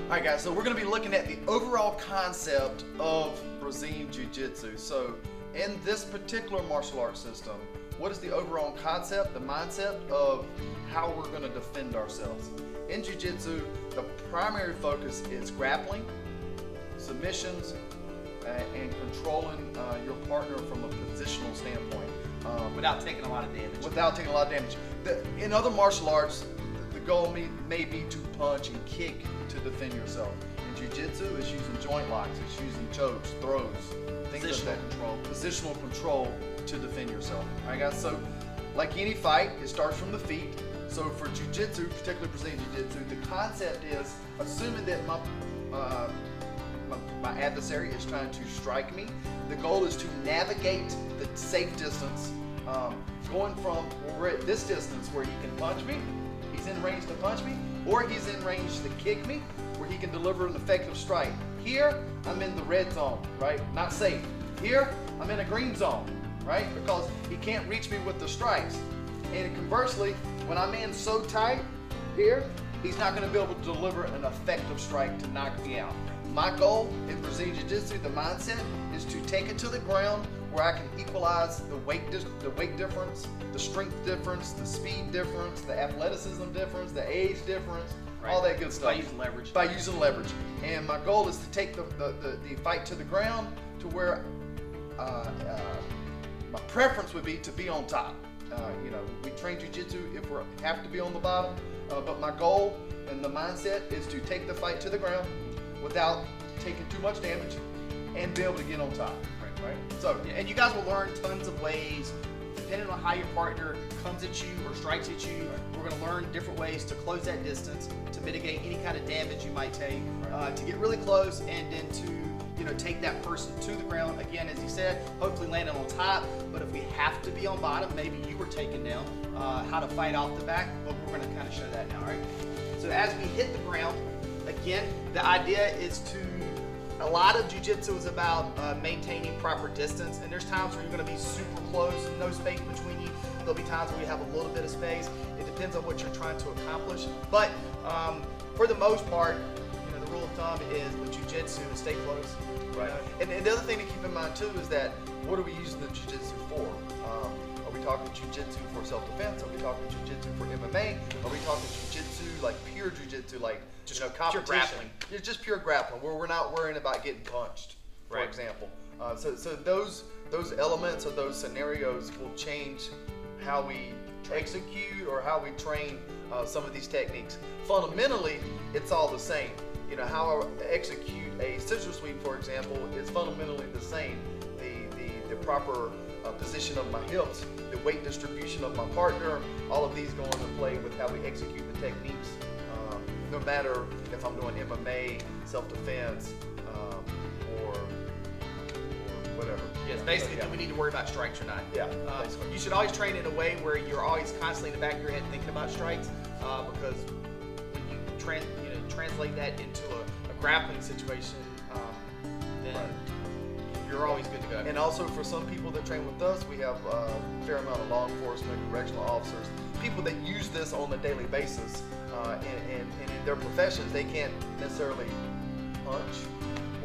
Alright guys, so we're going to be looking at the overall concept of Brazilian Jiu Jitsu. So in this particular martial arts system, what is the overall concept, the mindset of how we're going to defend ourselves? In Jiu Jitsu, the primary focus is grappling, submissions, and controlling your partner from a positional standpoint. Without taking a lot of damage. Without taking a lot of damage. In other martial arts, the goal may be to punch and kick to defend yourself. In Jiu-Jitsu, it's using joint locks, it's using chokes, throws, things like that. Positional control to defend yourself. All right, guys. So, like any fight, it starts from the feet. So for Jiu-Jitsu, particularly Brazilian Jiu-Jitsu, the concept is assuming that my adversary is trying to strike me. The goal is to navigate the safe distance, going from we're at this distance where he can punch me, he's in range to punch me, or he's in range to kick me, where he can deliver an effective strike. Here, I'm in the red zone, right? Not safe. Here, I'm in a green zone, right? Because he can't reach me with the strikes. And conversely, when I'm in so tight here, he's not going to be able to deliver an effective strike to knock me out. My goal in Brazilian Jiu-Jitsu, the mindset, is to take it to the ground where I can equalize the weight difference, the strength difference, the speed difference, the athleticism difference, the age difference, right. All that good stuff. By using leverage. By using leverage. And my goal is to take the fight to the ground to where my preference would be to be on top. We train Jiu-Jitsu if we have to be on the bottom, but my goal and the mindset is to take the fight to the ground without taking too much damage and be able to get on top. Right? So, and you guys will learn tons of ways, depending on how your partner comes at you or strikes at you. We're going to learn different ways to close that distance, to mitigate any kind of damage you might take, to get really close, and then to take that person to the ground. Again, as he said, hopefully landing on top. But if we have to be on bottom, maybe you were taken down. How to fight off the back, but we're going to kind of show that now. All right. So as we hit the ground, again, the idea is to. A lot of jiu-jitsu is about maintaining proper distance, and there's times where you're going to be super close and no space between you. There'll be times where you have a little bit of space. It depends on what you're trying to accomplish. But for the most part, the rule of thumb is with jiu-jitsu is stay close. Right. And the other thing to keep in mind too is that what are we using the jiu-jitsu for? Are we talking jiu-jitsu for self-defense? Are we talking jiu-jitsu for MMA? Are we talking jiu-jitsu like pure jiu-jitsu, like just competition? Pure grappling. It's just pure grappling, where we're not worrying about getting punched, for example. So those elements or those scenarios will change how we execute or how we train some of these techniques. Fundamentally, it's all the same. How I execute a scissor sweep, for example, is fundamentally the same. The proper position of my hips, the weight distribution of my partner, all of these go into play with how we execute the techniques. No matter if I'm doing MMA, self-defense, or whatever. Yes, basically, do we need to worry about strikes or not? Yeah. You should always train in a way where you're always constantly in the back of your head thinking about strikes, because when you translate that into a grappling situation, then you're always good to go. And also for some people that train with us, we have a fair amount of law enforcement, correctional officers, people that use this on a daily basis, and in their professions, they can't necessarily punch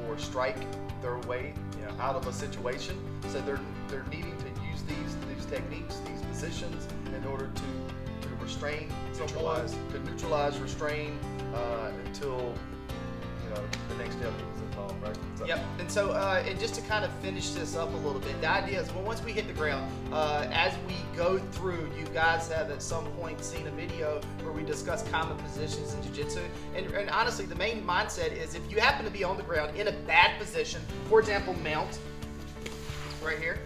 or strike their way out of a situation. So they're needing to use these techniques, these positions, in order to restrain someone, to neutralize, restrain until the next step is involved, right? So. Yep. And so, and just to kind of finish this up a little bit, the idea is, well, once we hit the ground, as we go through, you guys have at some point seen a video where we discuss common positions in jiu-jitsu. And honestly, the main mindset is if you happen to be on the ground in a bad position, for example, mount, right here.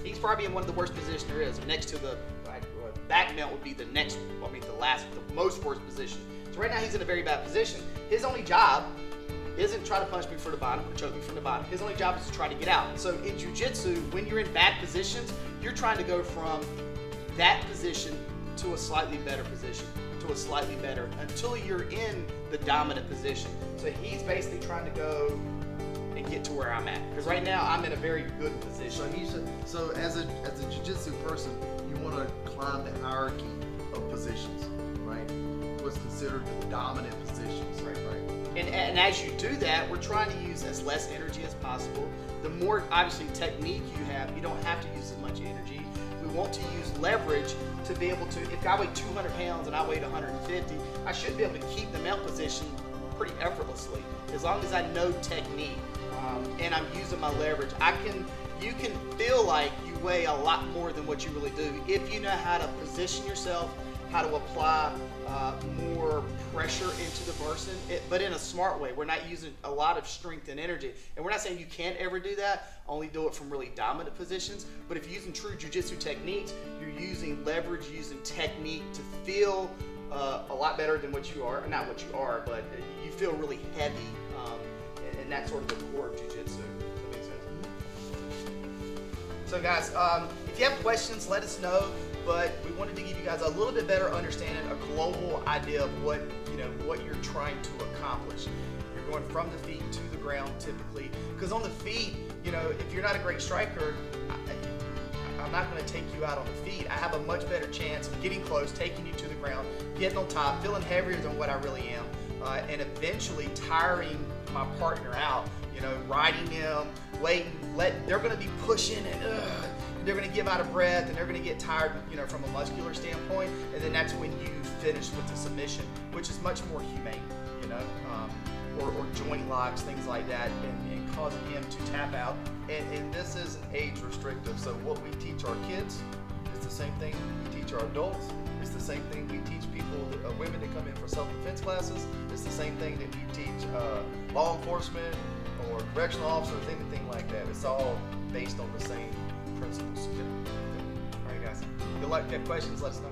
He's probably in one of the worst positions there is. Next to the back mount would be the most worst position. So right now he's in a very bad position. His only job isn't try to punch me from the bottom or choke me from the bottom. His only job is to try to get out. So in jiu-jitsu, when you're in bad positions, you're trying to go from that position to a slightly better position, to a slightly better, until you're in the dominant position. So he's basically trying to go and get to where I'm at. Because right now I'm in a very good position. So as a jiu-jitsu person, you want to climb the hierarchy of positions, right? What's considered the dominant positions, right? And as you do that, we're trying to use as less energy as possible. The more, obviously, technique you have, you don't have to use as much energy. We want to use leverage to be able to, if I weigh 200 pounds and I weighed 150, I should be able to keep the mount position pretty effortlessly, as long as I know technique and I'm using my leverage. You can feel like you weigh a lot more than what you really do if you know how to position yourself, how to apply more pressure into the person, but in a smart way. We're not using a lot of strength and energy. And we're not saying you can't ever do that, only do it from really dominant positions. But if you're using true jiu-jitsu techniques, you're using leverage, using technique to feel a lot better than what you are. Not what you are, but you feel really heavy. And that's sort of the core of jiu-jitsu. Does that make sense? So guys, if you have questions, let us know. But we wanted to give you guys a little bit better understanding, a global idea of what you're trying to accomplish. You're going from the feet to the ground typically, because on the feet, if you're not a great striker, I'm not going to take you out on the feet. I have a much better chance of getting close, taking you to the ground, getting on top, feeling heavier than what I really am, and eventually tiring my partner out. Riding them, waiting, they're going to be pushing and they're going to give out of breath and they're going to get tired, from a muscular standpoint. And then that's when you finish with the submission, which is much more humane, or joint locks, things like that, and causing him to tap out. And this isn't age restrictive. So what we teach our kids is the same thing we teach our adults. It's the same thing we teach people, women that come in for self-defense classes. It's the same thing that we teach law enforcement or correctional officers, anything like that. It's all based on the same principles. All right, guys. Good luck. If you have questions, let us know.